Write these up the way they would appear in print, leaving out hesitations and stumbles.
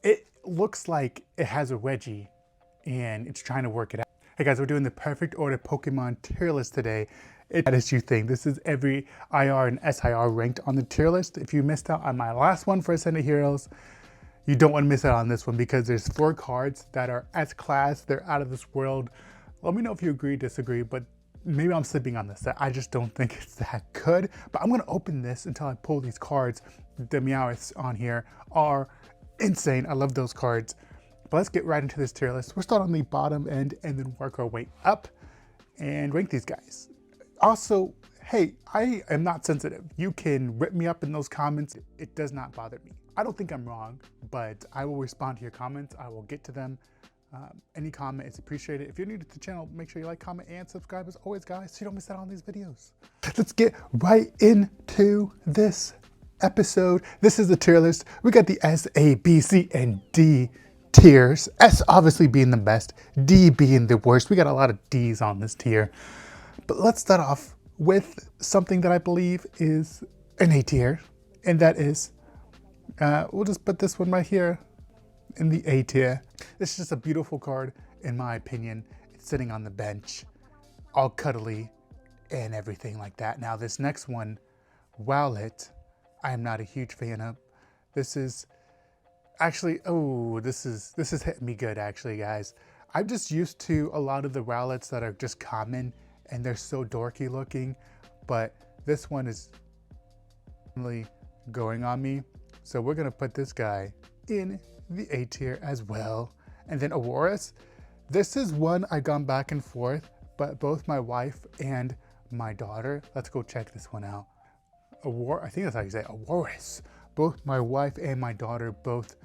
It looks like it has a Reggie and it's trying to work it out. Hey guys, we're doing the perfect order Pokemon tier list today. That is you think. This is every IR and SIR ranked on the tier list. If you missed out on my last one for Ascended Heroes, you don't want to miss out on this one because there's 4 cards that are S-class. They're out of this world. Let me know if you agree, disagree, but maybe I'm sleeping on this. I just don't think it's that good. But I'm going to open this until I pull these cards. The Meowths on here are insane. I love those cards. But let's get right into this tier list. We'll start on the bottom end and then work our way up and rank these guys. Also, hey, I am not sensitive. You can rip me up in those comments. It does not bother me. I don't think I'm wrong, but I will respond to your comments. I will get to them. Any comment is appreciated. If you're new to the channel, make sure you like, comment, and subscribe as always, guys, so you don't miss out on these videos. Let's get right into this episode. This is the tier list. We got the S, A, B, C, and D tiers. S obviously being the best, D being the worst. We got a lot of D's on this tier. But let's start off with something that I believe is an A tier, and that is, we'll just put this one right here in the A tier. This is just a beautiful card, in my opinion. It's sitting on the bench, all cuddly and everything like that. Now this next one, Wowlet, I am not a huge fan of. This is actually, oh, this is hitting me good actually, guys. I'm just used to a lot of the Rowlets that are just common and they're so dorky looking, but this one is really going on me. So we're gonna put this guy in the A tier as well. And then Aurorus, this is one I've gone back and forth, but both my wife and my daughter, let's go check this one out. I think that's how you say it, Aurorus. Both my wife and my daughter both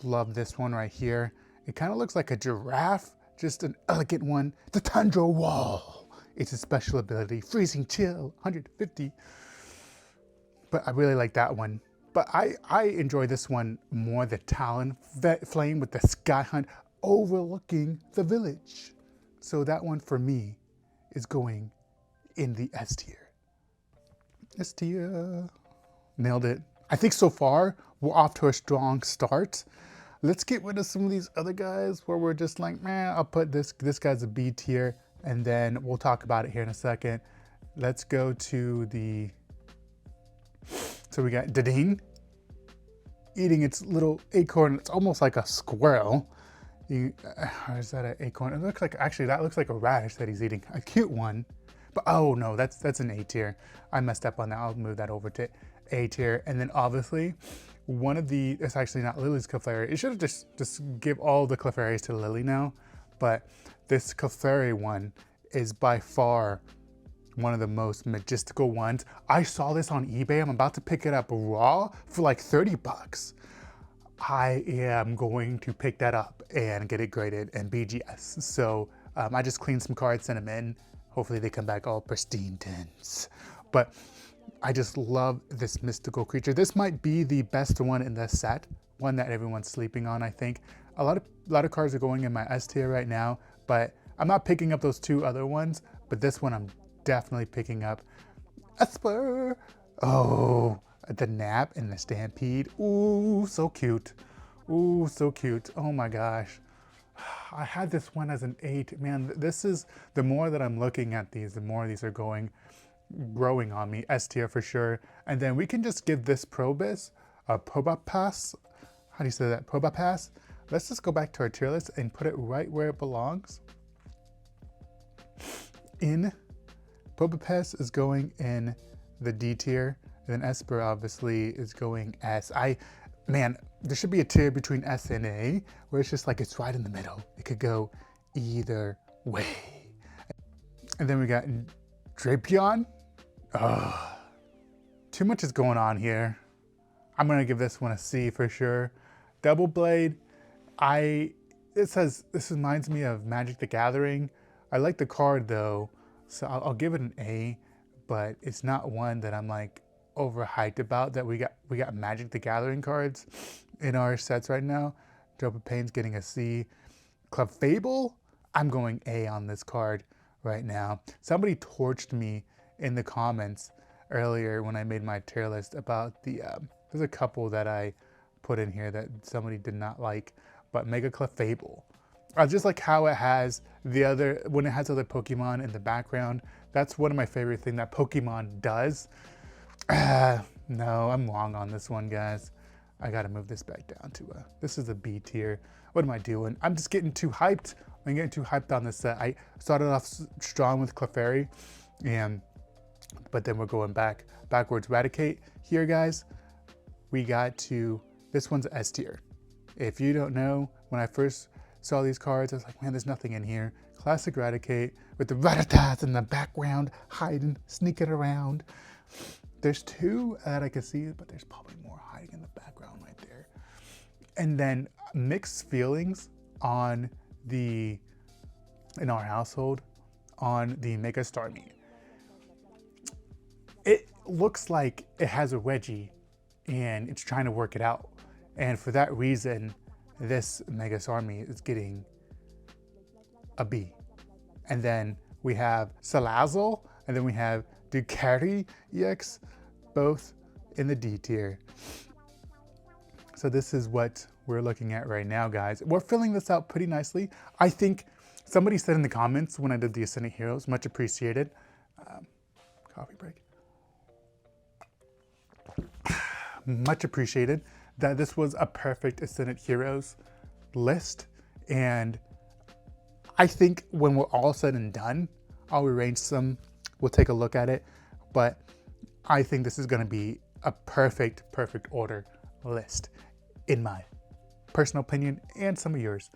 love this one right here. It kind of looks like a giraffe, just an elegant one. The Tundra Wall. It's a special ability, freezing chill, 150. But I really like that one. But I enjoy this one more, the Talon Flame with the Sky Hunt overlooking the village. So that one for me is going in the S tier. S tier. Nailed it. I think so far we're off to a strong start. Let's get rid of some of these other guys where we're just like, man, I'll put this guy's a B tier, and then we'll talk about it here in a second. Let's go to the, so we got Dadine eating its little acorn. It's almost like a squirrel. Is that an acorn? It looks like, actually that looks like a radish that he's eating. A cute one. But oh no, that's an A tier. I messed up on that. I'll move that over to A tier. And then obviously one of the, it's actually not Lily's Clefairy. It should have just give all the Clefairies to Lily now. But this Clefairy one is by far one of the most majestical ones. I saw this on eBay. I'm about to pick it up raw for like 30 bucks. I am going to pick that up and get it graded and BGS. So I just cleaned some cards, sent them in. Hopefully they come back all pristine tints. But I just love this mystical creature. This might be the best one in the set, one that everyone's sleeping on, I think. A lot of cards are going in my S tier right now, but I'm not picking up those 2 other ones, but this one I'm definitely picking up. Esper! Oh, the Nap and the Stampede. Ooh, so cute. Ooh, so cute. Oh my gosh. I had this one as an 8. Man, this is, the more that I'm looking at these, the more these are growing on me. S tier for sure. And then we can just give this Probopass a Probopass. How do you say that? Probopass. Let's just go back to our tier list and put it right where it belongs. Probopass is going in the D tier. And then Esper obviously is going S. Man, there should be a tier between S and A where it's just like it's right in the middle. It could go either way. And then we got Drapion. Oh, too much is going on here. I'm gonna give this one a C for sure. Double Blade. This reminds me of Magic the Gathering. I like the card though, so I'll give it an A, but it's not one that I'm like overhyped about that we got Magic the Gathering cards in our sets right now. Drop-of-Pain's getting a C. Clefable, I'm going A on this card right now. Somebody torched me in the comments earlier when I made my tier list about the, there's a couple that I put in here that somebody did not like, but Mega Clefable. I just like how it has when it has other Pokemon in the background. That's one of my favorite things that Pokemon does. No, I'm wrong on this one, guys. I gotta move this back down to this is a B tier. What am I doing? I'm just getting too hyped. I'm getting too hyped on this set. I started off strong with Clefairy, but then we're going backwards. Raticate here, guys. We got to, this one's S tier. If you don't know, when I first saw these cards, I was like, man, there's nothing in here. Classic Raticate with the Ratatas in the background, hiding, sneaking around. There's two that I can see, but there's probably more hiding in the background right there. And then mixed feelings in our household on the Mega Starmie. It looks like it has a wedgie and it's trying to work it out. And for that reason, this Mega Starmie is getting a B. And then we have Salazzle, and then we have Ducati EX, both in the D tier. So this is what we're looking at right now, guys. We're filling this out pretty nicely. I think somebody said in the comments when I did the Ascendant Heroes, much appreciated. Coffee break. Much appreciated that this was a perfect Ascendant Heroes list. And I think when we're all said and done, I'll arrange some, we'll take a look at it. But I think this is gonna be a perfect order list, in my personal opinion and some of yours.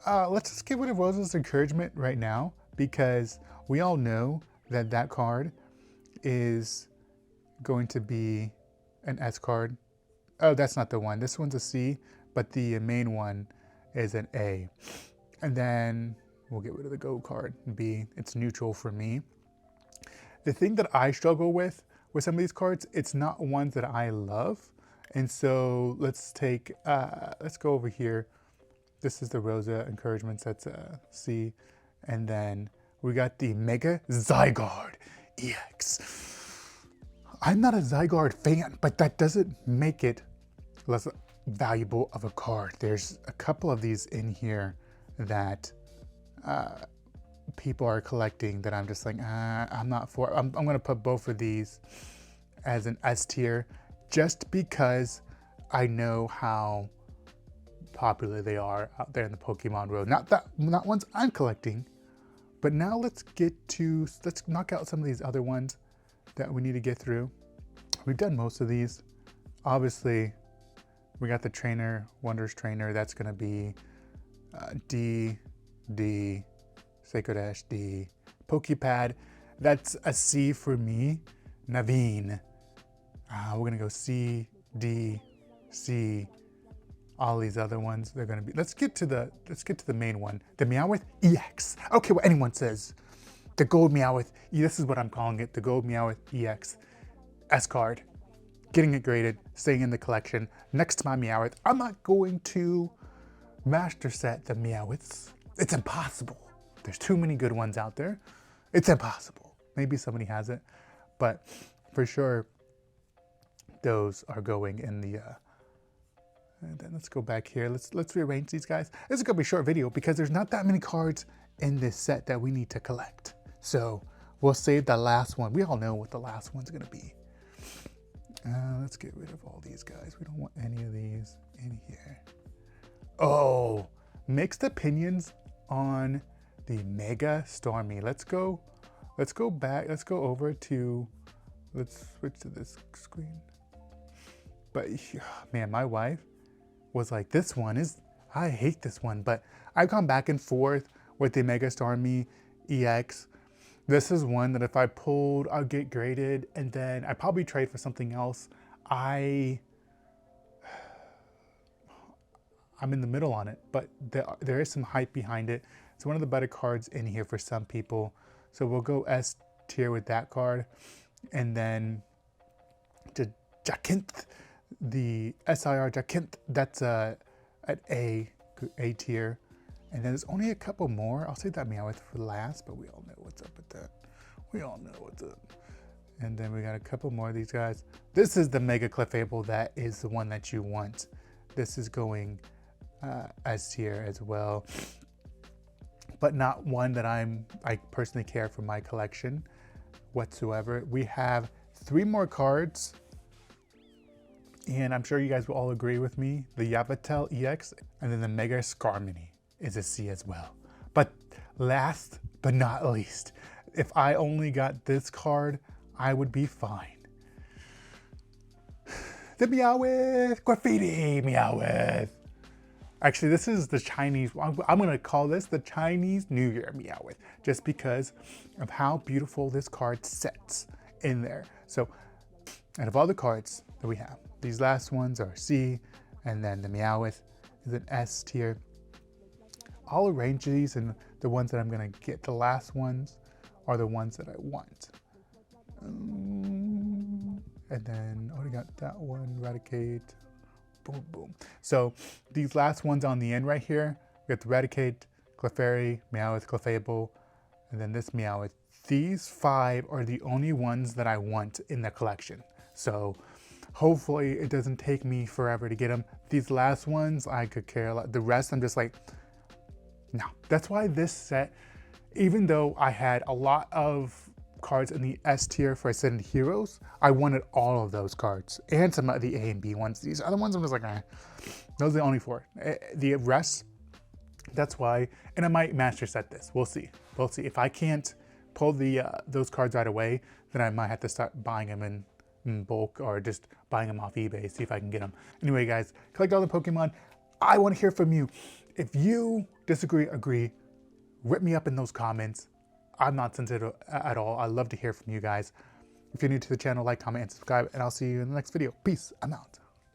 Let's just get rid of Rosa's Encouragement right now, because we all know that that card is going to be an S card. Oh, that's not the one. This one's a C, but the main one is an A. And then we'll get rid of the Go card, B. It's neutral for me. The thing that I struggle with some of these cards, it's not ones that I love. And so let's go over here. This is the Rosa Encouragements, that's a C. And then we got the Mega Zygarde EX. I'm not a Zygarde fan, but that doesn't make it less valuable of a card. There's a couple of these in here that people are collecting that I'm just like, I'm not for. I'm gonna put both of these as an S tier, just because I know how popular they are out there in the Pokemon world. Not ones I'm collecting, but now let's knock out some of these other ones that we need to get through. We've done most of these. Obviously, we got the trainer, Wonders Trainer. That's gonna be D, Seiko Dash D. Pokepad, that's a C for me. Naveen, we're gonna go C, D, C. All these other ones, they're gonna be. Let's get to the main one, the Meowth EX. Okay, what anyone says, the Gold Meowth. This is what I'm calling it, the Gold Meowth EX. S card, getting it graded, staying in the collection. Next to my Meowth, I'm not going to master set the Meowths. It's impossible. There's too many good ones out there. It's impossible. Maybe somebody has it, but for sure, those are going in the. And then let's go back here. Let's rearrange these guys. This is gonna be a short video because there's not that many cards in this set that we need to collect. So we'll save the last one. We all know what the last one's gonna be. Let's get rid of all these guys. We don't want any of these in here. Oh, mixed opinions on the Mega Starmie. Let's go back. Let's go over to, let's switch to this screen. But man, my wife was like, this one is, I hate this one. But I've gone back and forth with the Mega Starmie EX. This is one that if I pulled, I'll get graded, and then I probably trade for something else. I'm in the middle on it, but there is some hype behind it. It's one of the better cards in here for some people. So we'll go S tier with that card. And then to Jacinth, the SIR Jacinth, that's at A tier. And then there's only a couple more. I'll save that Meowth for last, but we all know what's up with that. We all know what's up. And then we got a couple more of these guys. This is the Mega Clefable. That is the one that you want. this is going S tier as well, but not one that I personally care for my collection whatsoever. We have 3 more cards, and I'm sure you guys will all agree with me. The Yveltal EX and then the Mega Skarmory is a C as well. But last but not least, if I only got this card, I would be fine. The Meowth! Graffiti Meowth! Actually, this is the Chinese, I'm gonna call this the Chinese New Year Meowth, just because of how beautiful this card sets in there. So, out of all the cards that we have, these last ones are C, and then the Meowth is an S tier. I'll arrange these, and the ones that I'm gonna get, the last ones, are the ones that I want. And then, oh, we got that one, Eradicate, boom, boom. So these last ones on the end right here, we got the Eradicate, Clefairy, Meowth, Clefable, and then this Meowth. These 5 are the only ones that I want in the collection. So hopefully it doesn't take me forever to get them. These last ones, I could care a lot. The rest, I'm just like, no. That's why this set, even though I had a lot of cards in the S tier for Ascended Heroes, I wanted all of those cards and some of the A and B ones. These other ones, I'm just like, those are the only 4. The rest, that's why, and I might master set this. We'll see. We'll see. If I can't pull the those cards right away, then I might have to start buying them in bulk or just buying them off eBay, see if I can get them. Anyway, guys, collect all the Pokemon. I want to hear from you. If you disagree, agree, rip me up in those comments. I'm not sensitive at all. I love to hear from you guys. If you're new to the channel, like, comment, and subscribe, and I'll see you in the next video. Peace. I'm out.